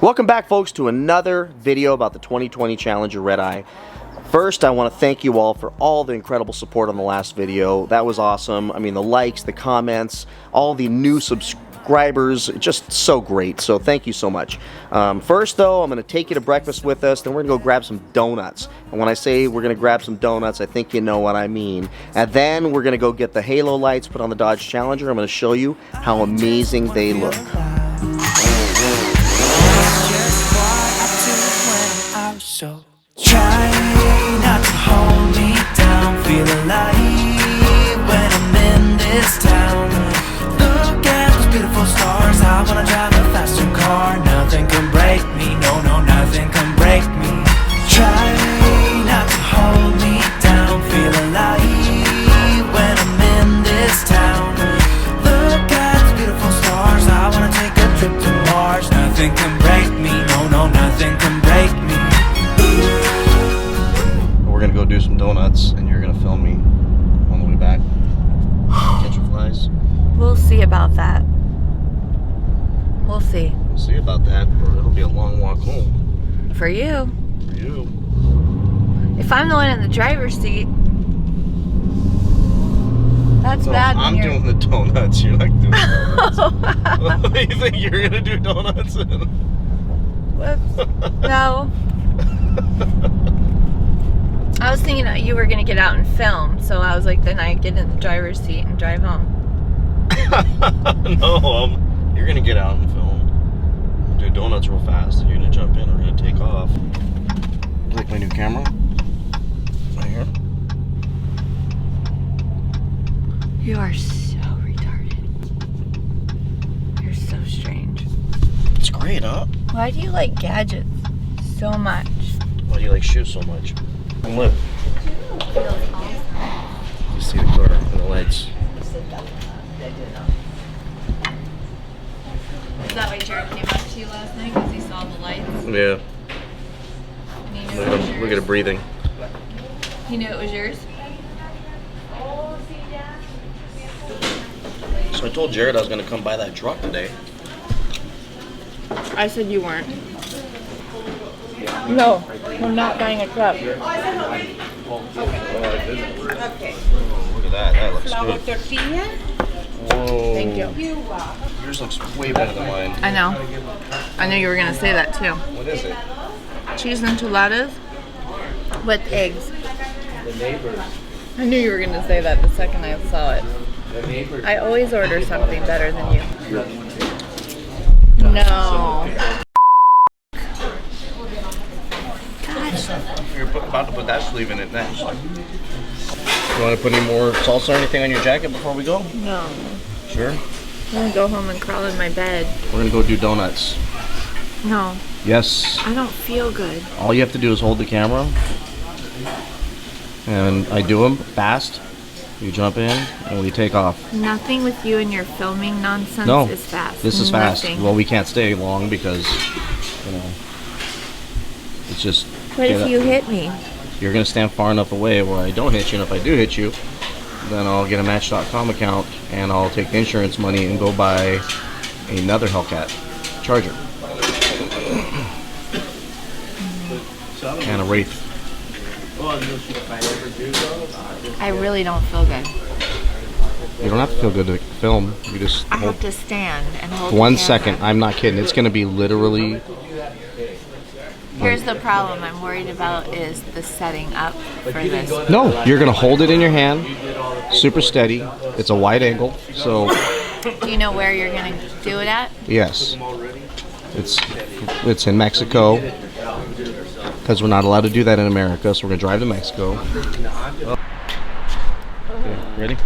Welcome back, folks, to another video about the 2020 Challenger Redeye. First, I want to thank you all for all the incredible support on the last video. That was awesome. I mean, the likes, the comments, all the new subscribers, just so great. So thank you so much. First, though, I'm going to take you to breakfast with us. Then we're going to go grab some donuts. And when I say we're going to grab some donuts, I think you know what I mean. And then we're going to go get the halo lights put on the Dodge Challenger. I'm going to show you how amazing they look. So try not to hold me down, feel alive when I'm in this town. Look at those beautiful stars, I wanna drive a faster car. Nothing can break me, no, no, nothing can break me. Try not to hold me down, feel alive when I'm in this town. Look at those beautiful stars, I wanna take a trip to Mars. Nothing can break me, no, no, nothing can break me. We're gonna go do some donuts, and you're gonna film me on the way back. Catching flies. We'll see about that. We'll see. We'll see about that, or it'll be a long walk home. For you. For you. If I'm the one in the driver's seat, that's No, bad. I'm doing the donuts. You're not doing donuts. You think you're gonna do donuts? Whoops. No. I was thinking that you were going to get out and film, so I was like, then I get in the driver's seat and drive home. No, you're going to get out and film. Do donuts real fast, and you're going to jump in, and we're going to take off. You like my new camera? Right here. You are so retarded. You're so strange. It's great, huh? Why do you like gadgets so much? Why do you like shoes so much? And look. You see the car and the lights. Is that why Jared came up to you last night? Because he saw the lights? Yeah. And he knew it was yours? Look at it breathing. He knew it was yours? So I told Jared I was going to come buy that truck today. I said you weren't. No, we're not buying a truck. Okay. Look at that. That looks good. Whoa. Thank you. Yours looks way better than mine. I know. I knew you were going to say that too. What is it? Cheese enchiladas with eggs. I knew you were going to say that the second I saw it. I always order something better than you. No. You're about to put that sleeve in it next. You want to put any more salsa or anything on your jacket before we go? No. Sure. I'm going to go home and crawl in my bed. We're going to go do donuts. No. Yes. I don't feel good. All you have to do is hold the camera. And I do them fast. You jump in and we take off. Nothing with you and your filming nonsense is fast. This is fast. Nothing. Well, we can't stay long because, you know, it's just... What if you hit me? You're going to stand far enough away where I don't hit you, and if I do hit you, then I'll get a Match.com account, and I'll take the insurance money and go buy another Hellcat Charger. And a Wraith. I really don't feel good. You don't have to feel good to film. You just I have to stand and hold 1 second. I'm not kidding. It's going to be literally... Here's the problem I'm worried about is the setting up for this. No, you're going to hold it in your hand, super steady. It's a wide angle, so... Do you know where you're going to do it at? Yes. It's in Mexico, because we're not allowed to do that in America, so we're going to drive to Mexico. Okay, ready?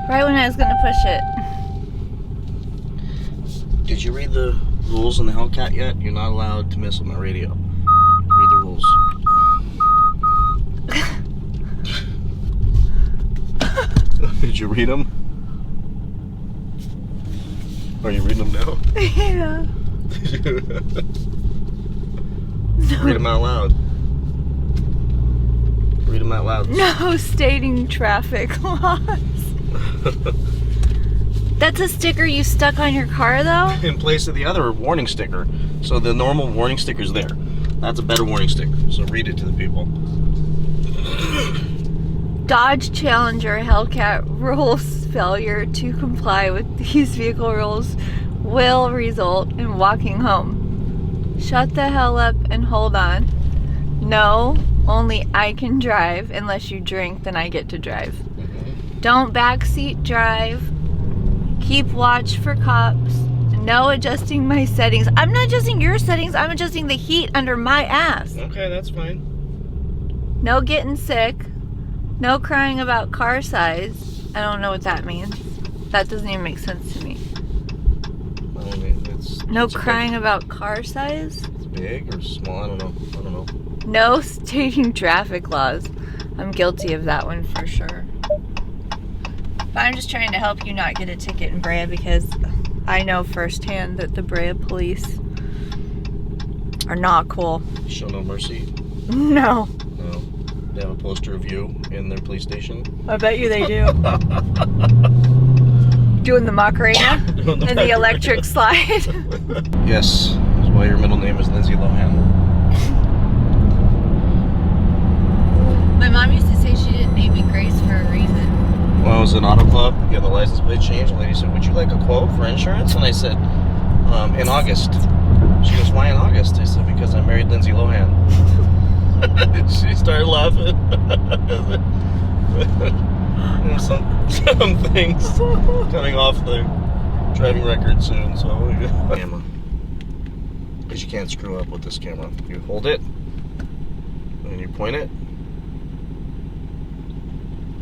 Right when I was going to push it. Did you read the rules in the Hellcat yet? You're not allowed to mess with my radio. Read the rules. Did you read them? Are you reading them now? Yeah. Read them out loud. Read them out loud. No stating traffic laws. That's a sticker you stuck on your car, though? In place of the other warning sticker. So the normal warning sticker's there. That's a better warning sticker. So read it to the people. Dodge Challenger Hellcat rules failure to comply with these vehicle rules will result in walking home. Shut the hell up and hold on. No, only I can drive. Unless you drink, then I get to drive. Don't backseat drive. Keep watch for cops. No adjusting my settings. I'm not adjusting your settings. I'm adjusting the heat under my ass. Okay, that's fine. No getting sick. No crying about car size. I don't know what that means. That doesn't even make sense to me. I mean, no crying about car size? It's big or small? I don't know. No stating traffic laws. I'm guilty of that one for sure. But I'm just trying to help you not get a ticket in Brea because I know firsthand that the Brea police are not cool. Show no mercy? No. No. They have a poster of you in their police station? I bet you they do. Doing the Macarena and the electric slide. Yes, that's why your middle name is Lindsay Lohan. My mom used to say she didn't name me Grace for a reason. When I was in auto club, getting the license plate changed, the lady said, "Would you like a quote for insurance?" And I said, "In August." She goes, "Why in August?" I said, "Because I married Lindsay Lohan." She started laughing. Some things coming off the driving record soon, so camera. Because you can't screw up with this camera. You hold it, and you point it,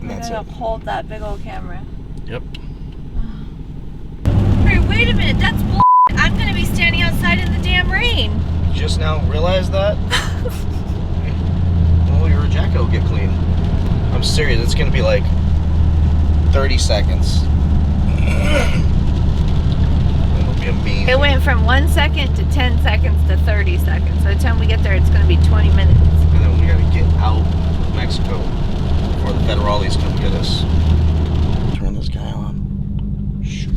and that's it. Hold that big old camera. Yep. Hey, wait a minute, that's bull. I'm gonna be standing outside in the damn rain. You just now realized that? Well, your jacket will get clean. I'm serious, it's gonna be like 30 seconds. It'll be amazing. It went from 1 second to 10 seconds to 30 seconds. By the time we get there, it's gonna be 20 minutes. And then we gotta get out of Mexico before the federales come get us. Turn this guy on. Shoot.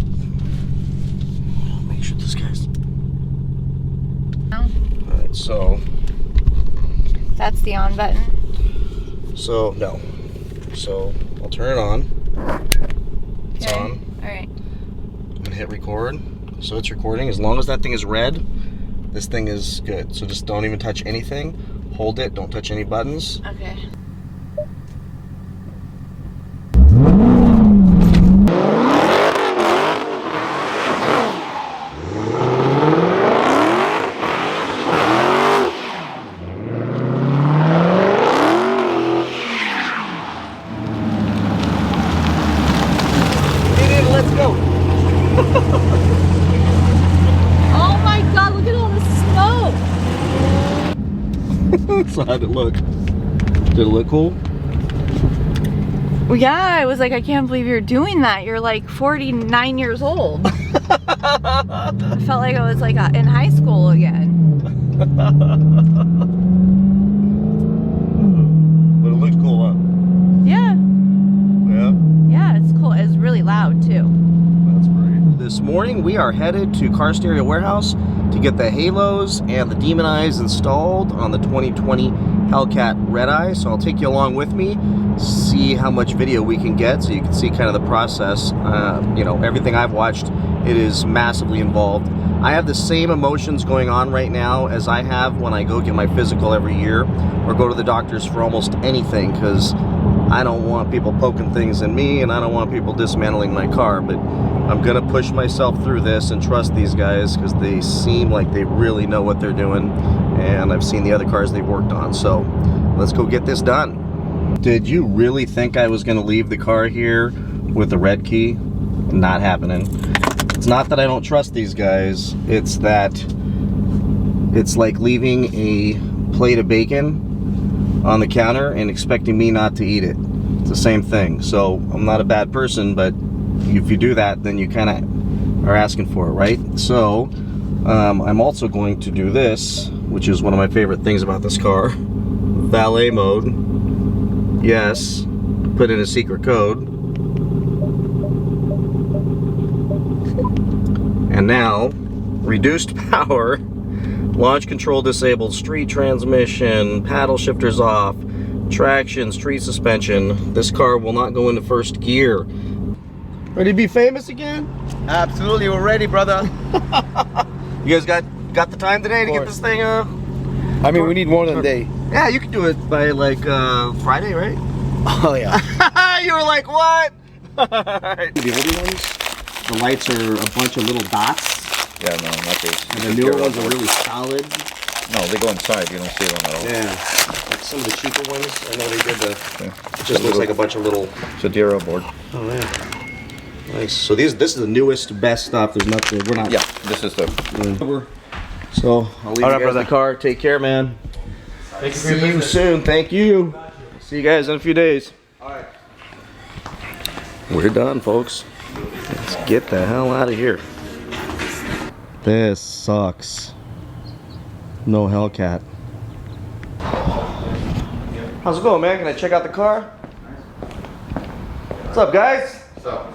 Make sure this guy's... No. Alright, so... That's the on button. So, no. So, I'll turn it on. It's Okay. on. Alright. And hit record. So it's recording. As long as that thing is red, this thing is good. So just don't even touch anything. Hold it. Don't touch any buttons. Okay. Let's go. Oh my god, look at all the smoke! So how'd it look? Did it look cool? Well, yeah, I was like, I can't believe you're doing that. You're like 49 years old. I felt like I was like in high school again. But it looked cool, huh? Yeah. Yeah. Yeah, it's cool. It's really loud too. That's great. This morning we are headed to Car Stereo Warehouse to get the halos and the demon eyes installed on the 2020 Hellcat Redeye. So I'll take you along with me, see how much video we can get so you can see kind of the process. You know, everything I've watched, it is massively involved. I have the same emotions going on right now as I have when I go get my physical every year or go to the doctors for almost anything, because I don't want people poking things in me and I don't want people dismantling my car, but I'm gonna push myself through this and trust these guys because they seem like they really know what they're doing, and I've seen the other cars they've worked on. So let's go get this done. Did you really think I was gonna leave the car here with the red key? Not happening. It's not that I don't trust these guys, it's that it's like leaving a plate of bacon on the counter and expecting me not to eat it. It's the same thing. So I'm not a bad person, but if you do that, then you kind of are asking for it, right? So I'm also going to do this, which is one of my favorite things about this car. Valet mode. Yes. Put in a secret code. And now, reduced power, launch control disabled, street transmission, paddle shifters off, traction, street suspension. This car will not go into first gear. Ready to be famous again? Absolutely, we're ready, brother. You guys got the time today to get this thing I mean, we need more than a day. Yeah, you can do it by like Friday, right? Oh yeah. You were like, what? The older ones, the lights are a bunch of little dots. Yeah, no, not these. And the newer ones are really solid. No, they go inside. You don't see them at all. Yeah. Like some of the cheaper ones, I know they did the. Yeah. It just looks like a bunch of little. It's a Dero board. Oh yeah. Nice. So this is the newest, best stuff. There's nothing. We're not. Yeah, this is the. So I'll leave you guys the car. Take care, man. Thank you for See you soon. Thank you. See you guys in a few days. All right. We're done, folks. Let's get the hell out of here. This sucks. No Hellcat. How's it going, man? Can I check out the car? What's up, guys? What's up?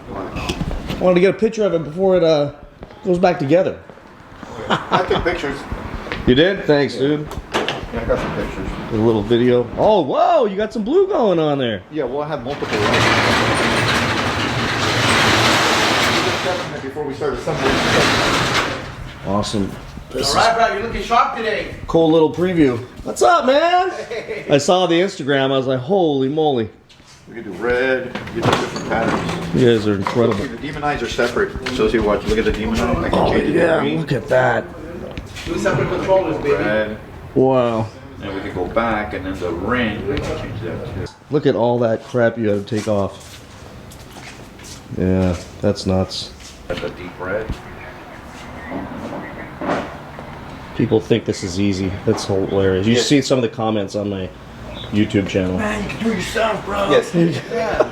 Wanted to get a picture of it before it goes back together. I took pictures. You did? Thanks, dude. Yeah, I got some pictures. A little video. Oh, whoa! You got some blue going on there. Yeah, we'll have multiple ones. Before we start assembling. Awesome. All right, bro, you're looking sharp today. Cool little preview. What's up, man? I saw the Instagram. I was like, holy moly. We can do red. You do different patterns. You guys are incredible. The demon eyes are separate. So see what? Look at the demon eye. I can change it. Yeah, look at that. Two separate controllers, baby. Red. Wow. And we can go back, and then the ring, we can change that too. Look at all that crap you had to take off. Yeah, that's nuts. That's a deep red. People think this is easy. That's hilarious. You should see some of the comments on my YouTube channel. Man, you can do it yourself, bro. Yes. Yeah.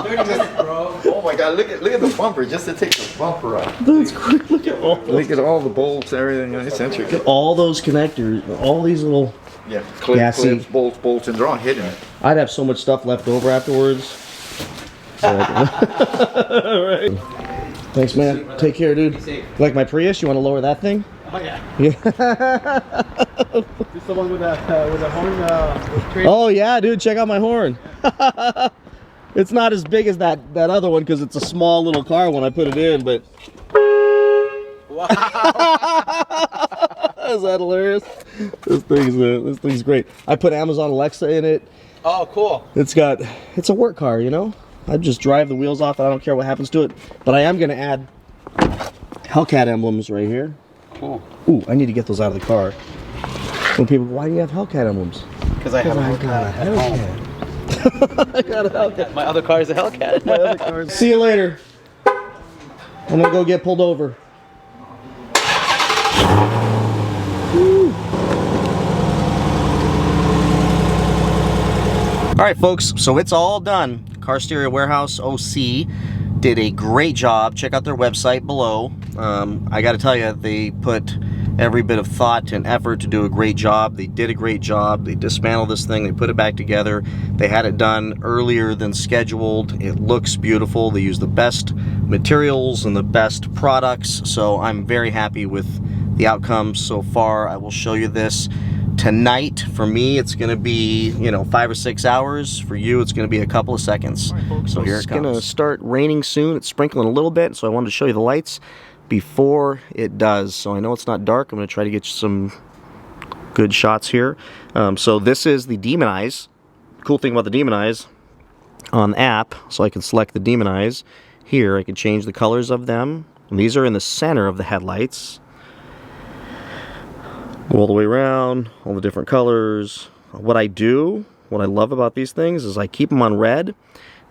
30 minutes, bro. Oh my God! Look at the bumper just to take the bumper out. That's great. Look at all those. Look at all the bolts, everything. It's intricate. All those connectors, all these little. Yeah, Yeah, see. clips, bolts, and they're all hidden. I'd have so much stuff left over afterwards. So all right. Thanks, man. Take care, dude. You like my Prius? You want to lower that thing? Oh yeah, Yeah. this the one with the horn. Oh yeah, dude. Check out my horn. It's not as big as that other one because it's a small little car when I put it in, but. Wow. Is that hilarious? This thing's great. I put Amazon Alexa in it. Oh, cool. It's a work car, you know? I just drive the wheels off and I don't care what happens to it. But I am gonna add Hellcat emblems right here. Cool. Ooh, I need to get those out of the car. When people go, why do you have Hellcat emblems? Because I have a Hellcat at home. I got a Hellcat. My other car is a Hellcat. See you later. I'm gonna go get pulled over. Woo. All right, folks, so it's all done. Car Stereo Warehouse OC did a great job. Check out their website below. I got to tell you, they put every bit of thought and effort to do a great job. They did a great job. They dismantled this thing. They put it back together. They had it done earlier than scheduled. It looks beautiful. They used the best materials and the best products. So I'm very happy with the outcome so far. I will show you this tonight. For me, it's going to be, 5 or 6 hours. For you, it's going to be a couple of seconds. So here it comes. It's going to start raining soon. It's sprinkling a little bit, so I wanted to show you the lights before it does. So I know it's not dark. I'm going to try to get you some good shots here. So this is the Demon Eyes. Cool thing about the Demon Eyes on the app, so I can select the Demon Eyes. Here, I can change the colors of them. And these are in the center of the headlights. Go all the way around, all the different colors. What I love about these things is I keep them on red,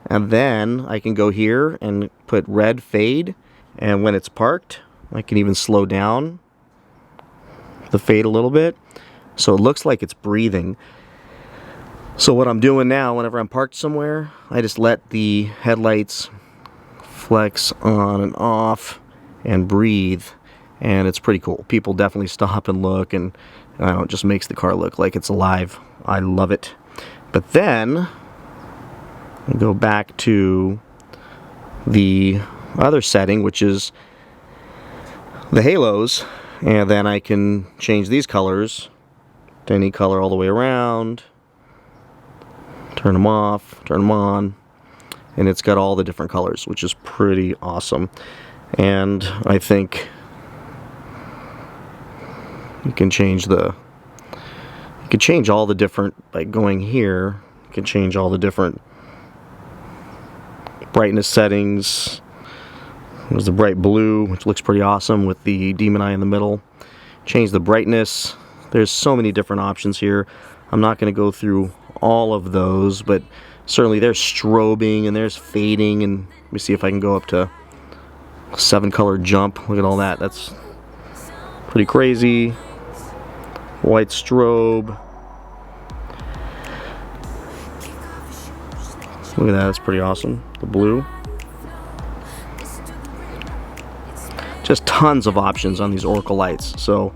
and then I can go here and put red fade, and when it's parked, I can even slow down the fade a little bit, so it looks like it's breathing. So what I'm doing now, whenever I'm parked somewhere, I just let the headlights flex on and off and breathe. And it's pretty cool. People definitely stop and look, and it just makes the car look like it's alive. I love it. But then, Go back to the other setting, which is the halos, and then I can change these colors to any color all the way around, turn them off, turn them on, and it's got all the different colors, which is pretty awesome. And I think you can change all the different, like going here, you can change all the different brightness settings. There's the bright blue, which looks pretty awesome with the demon eye in the middle. Change the brightness. There's so many different options here. I'm not going to go through all of those, but certainly there's strobing and there's fading, and let me see if I can go up to 7-color jump. Look at all that. That's pretty crazy. White strobe. Look at that. That's pretty awesome. The blue. Just tons of options on these Oracle lights. So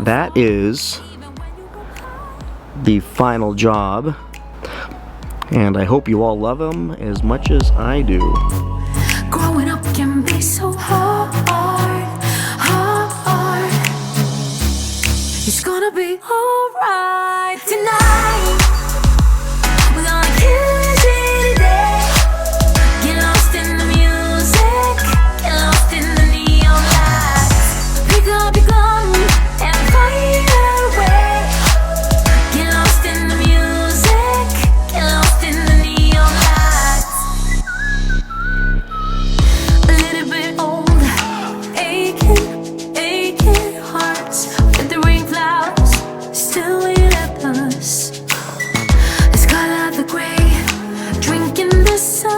that is the final job, and I hope you all love them as much as I do. Growing up can be so hard. It's gonna be alright tonight. We're gonna kill it today. Get lost in the music. Get lost in the neon lights. Pick up your gun and fire away. Get lost in the music. Get lost in the neon lights. A little bit old, aching hearts with the rain clouds still waiting at us. The skylight, the gray, drinking the sun.